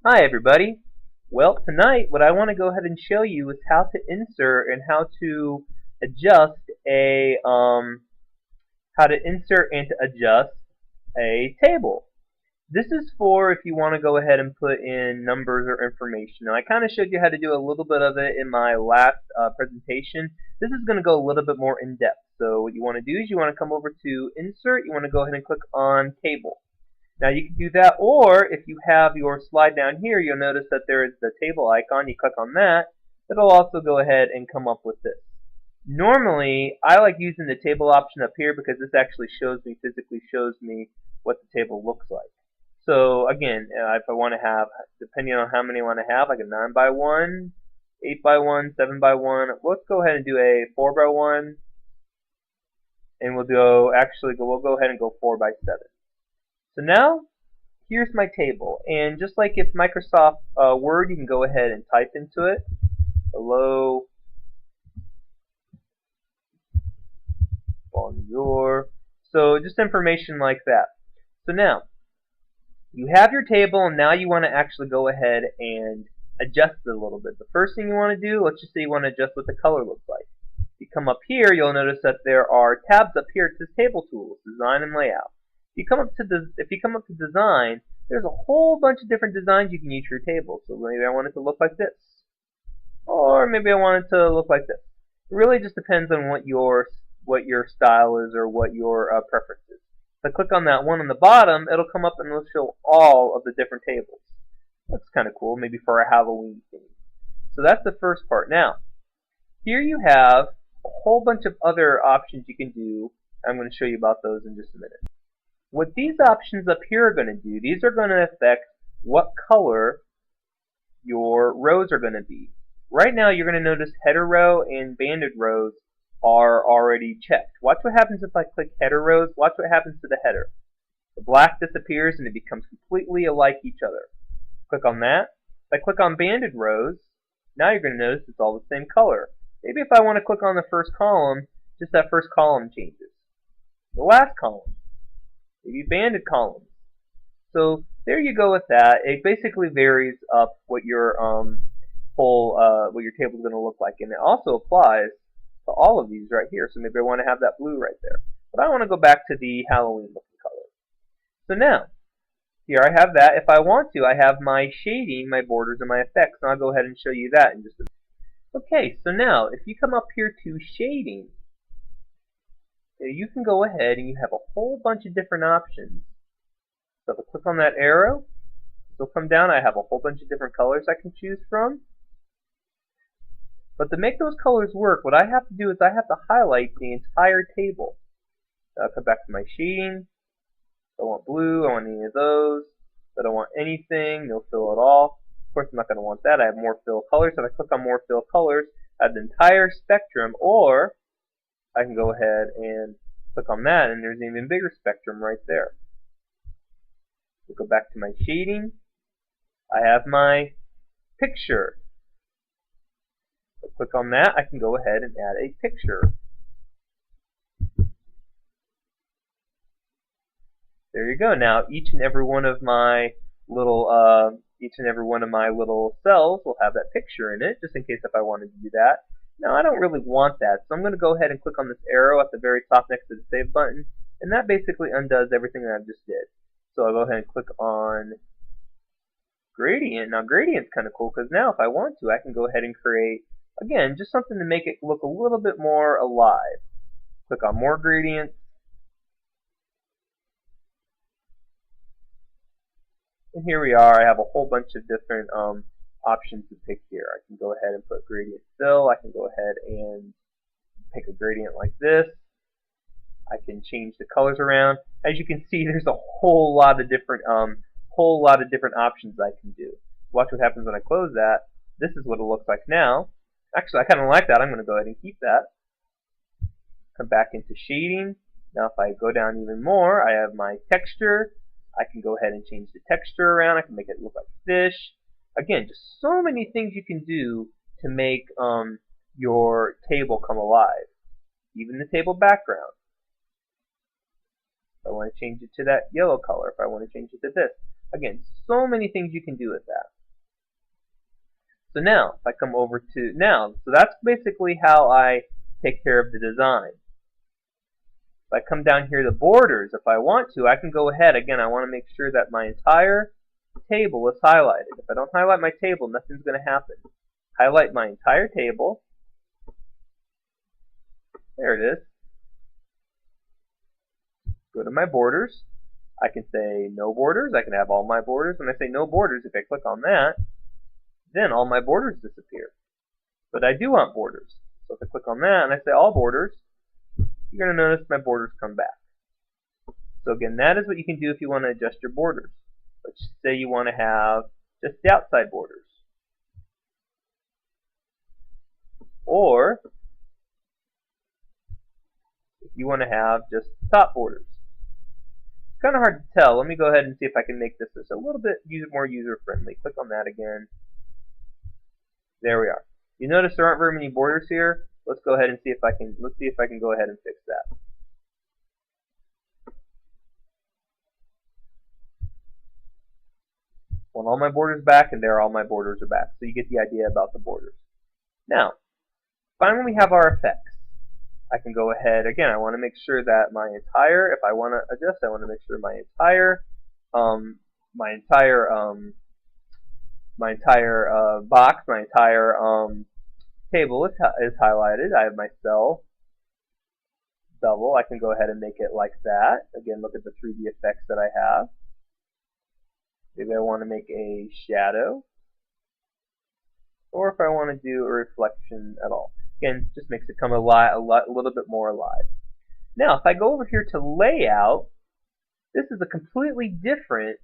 Hi everybody. Well, tonight what I want to go ahead and show you is how to insert and adjust a how to insert and to adjust a table. This is for if you want to go ahead and put in numbers or information. Now I kind of showed you how to do a little bit of it in my last presentation. This is going to go a little bit more in depth. So what you want to do is you want to come over to Insert. You want to go ahead and click on Table. Now you can do that, or if you have your slide down here, you'll notice that there is the table icon. You click on that. It'll also go ahead and come up with this. Normally, I like using the table option up here because this actually physically shows me what the table looks like. So again, if I want to have, depending on how many I want to have, like a 9 by 1, 8 by 1, 7 by 1. Let's go ahead and do a 4 by 1, and we'll go ahead and go 4 by 7. So now, here's my table, and just like if Microsoft Word, you can go ahead and type into it, hello, bonjour, so just information like that. So now, you have your table, and now you want to actually go ahead and adjust it a little bit. The first thing you want to do, let's just say you want to adjust what the color looks like. If you come up here, you'll notice that there are tabs up here. It says Table Tools, Design and Layout. If you come up to Design, there's a whole bunch of different designs you can use for your table. So maybe I want it to look like this, or maybe I want it to look like this. It really just depends on what your style is or what your preference is. If I click on that one on the bottom, it'll come up and it'll show all of the different tables. That's kind of cool, maybe for a Halloween theme. So that's the first part. Now, here you have a whole bunch of other options you can do. I'm going to show you about those in just a minute. What these options up here are going to do, these are going to affect what color your rows are going to be. Right now you're going to notice header row and banded rows are already checked. Watch what happens if I click header rows. Watch what happens to the header. The black disappears and it becomes completely alike each other. Click on that. If I click on banded rows, now you're going to notice it's all the same color. Maybe if I want to click on the first column, just that first column changes. The last column, maybe banded columns. So there you go with that. It basically varies up what your what your table is going to look like, and it also applies to all of these right here. So maybe I want to have that blue right there, but I want to go back to the Halloween looking color. So now here I have that. If I want to, I have my shading, my borders, and my effects, and I'll go ahead and show you that in just a minute. Okay, so now if you come up here to shading, you can go ahead and you have a whole bunch of different options. So if I click on that arrow, it'll come down. I have a whole bunch of different colors I can choose from. But to make those colors work, what I have to do is I have to highlight the entire table. I'll come back to my shading. I don't want blue, I want any of those. I don't want anything, no fill at all. Of course I'm not going to want that. I have more fill colors. So if I click on more fill colors, I have the entire spectrum, or I can go ahead and click on that and there's an even bigger spectrum right there. We'll go back to my shading. I have my picture. So click on that. I can go ahead and add a picture. There you go. Now each and every one of my little cells will have that picture in it, just in case if I wanted to do that. Now I don't really want that, so I'm going to go ahead and click on this arrow at the very top next to the save button, and that basically undoes everything that I just did. So I'll go ahead and click on gradient. Now gradient's kind of cool because now if I want to, I can go ahead and create, again, just something to make it look a little bit more alive. Click on more gradients. And here we are. I have a whole bunch of different options to pick here. I can go ahead and put gradient fill. I can go ahead and pick a gradient like this. I can change the colors around. As you can see, there's a whole lot of different options I can do. Watch what happens when I close that. This is what it looks like now. Actually, I kind of like that. I'm going to go ahead and keep that. Come back into shading. Now if I go down even more, I have my texture. I can go ahead and change the texture around. I can make it look like fish. Again, just so many things you can do to make your table come alive. Even the table background. If I want to change it to that yellow color, if I want to change it to this. Again, so many things you can do with that. So now, if I come over to so that's basically how I take care of the design. If I come down here to borders, if I want to, I can go ahead. Again, I want to make sure that my entire table is highlighted. If I don't highlight my table, nothing's going to happen. Highlight my entire table. There it is. Go to my borders. I can say no borders. I can have all my borders. When I say no borders, if I click on that, then all my borders disappear. But I do want borders. So if I click on that and I say all borders, you're going to notice my borders come back. So again, that is what you can do if you want to adjust your borders. Let's say you want to have just the outside borders. Or if you want to have just the top borders. It's kind of hard to tell. Let me go ahead and see if I can make this just a little bit more user-friendly. Click on that again. There we are. You notice there aren't very many borders here. Let's go ahead and see if I can. Let's see if I can go ahead and fix that. Want all my borders back, and there all my borders are back. So you get the idea about the borders. Now, finally we have our effects. I can go ahead, again, I want to make sure that my entire, if I want to adjust, I want to make sure my entire box, my entire table is highlighted. I have my cell double. I can go ahead and make it like that. Again, look at the 3D effects that I have. Maybe I want to make a shadow, or if I want to do a reflection at all. Again, just makes it come a little bit more alive. Now, if I go over here to layout, this is a completely different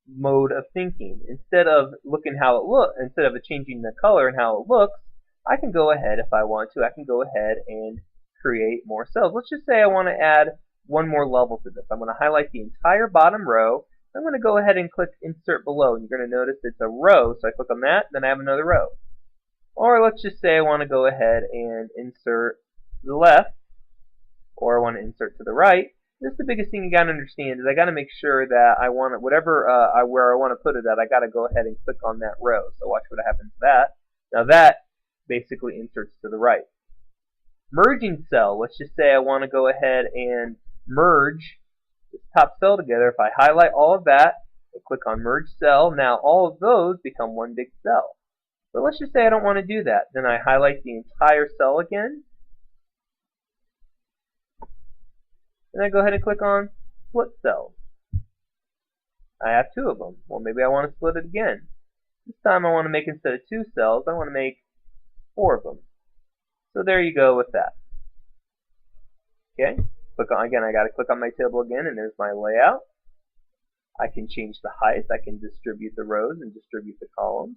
mode of thinking. Instead of looking how it looks, instead of changing the color and how it looks, I can go ahead, if I want to, I can go ahead and create more cells. Let's just say I want to add one more level to this. I'm going to highlight the entire bottom row. I'm going to go ahead and click Insert Below. And you're going to notice it's a row, so I click on that, then I have another row. Or let's just say I want to go ahead and insert to the left, or I want to insert to the right. This is the biggest thing you got to understand is I got to make sure that I want it, whatever where I want to put it at, I got to go ahead and click on that row. So watch what happens to that. Now that basically inserts to the right. Merging cell. Let's just say I want to go ahead and merge this top cell together. If I highlight all of that and click on merge cell, now all of those become one big cell. But let's just say I don't want to do that. Then I highlight the entire cell again. And I go ahead and click on split cells. I have two of them. Well, maybe I want to split it again. This time I want to make, instead of 2 cells, I want to make 4 of them. So there you go with that. Okay. Click on, again, I got to click on my table again, and there's my layout. I can change the height. I can distribute the rows and distribute the columns.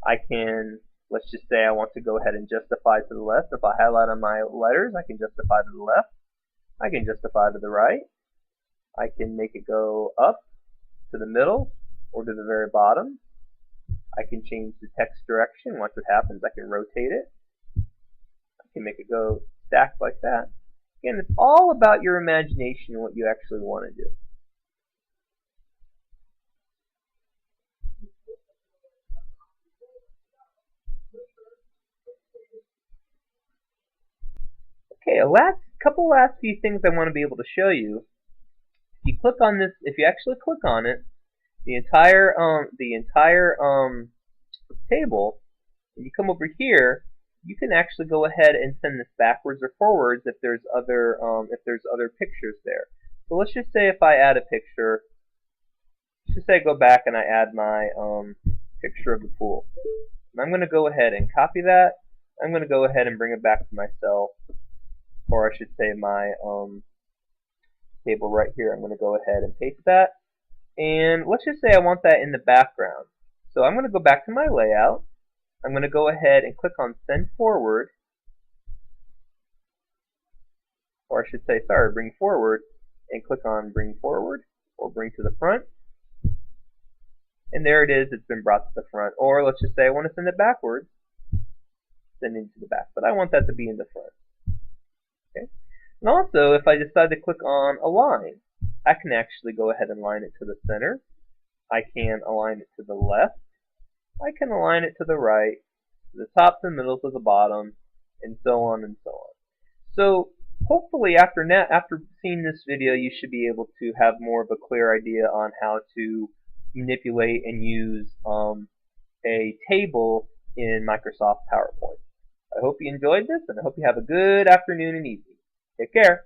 I can, let's just say I want to go ahead and justify to the left. If I highlight on my letters, I can justify to the left. I can justify to the right. I can make it go up to the middle or to the very bottom. I can change the text direction. Once it happens, I can rotate it. I can make it go stacked like that. Again, it's all about your imagination and what you actually want to do. Okay, couple last few things I want to be able to show you. If you click on this, if you actually click on it, the entire table, and you come over here, you can actually go ahead and send this backwards or forwards if there's other pictures there. So let's just say if I add a picture, let's just say I go back and I add my picture of the pool. And I'm going to go ahead and copy that. I'm going to go ahead and bring it back to my cell, or I should say my table right here. I'm going to go ahead and paste that. And let's just say I want that in the background. So I'm going to go back to my layout. I'm going to go ahead and click on Send Forward. Or I should say, sorry, Bring Forward. And click on Bring Forward or Bring to the Front. And there it is. It's been brought to the front. Or let's just say I want to send it backwards. Send it to the back. But I want that to be in the front. Okay. And also, if I decide to click on Align, I can actually go ahead and line it to the center. I can align it to the left. I can align it to the right, to the top, to the middle, to the bottom, and so on and so on. So hopefully after seeing this video, you should be able to have more of a clear idea on how to manipulate and use a table in Microsoft PowerPoint. I hope you enjoyed this, and I hope you have a good afternoon and evening. Take care.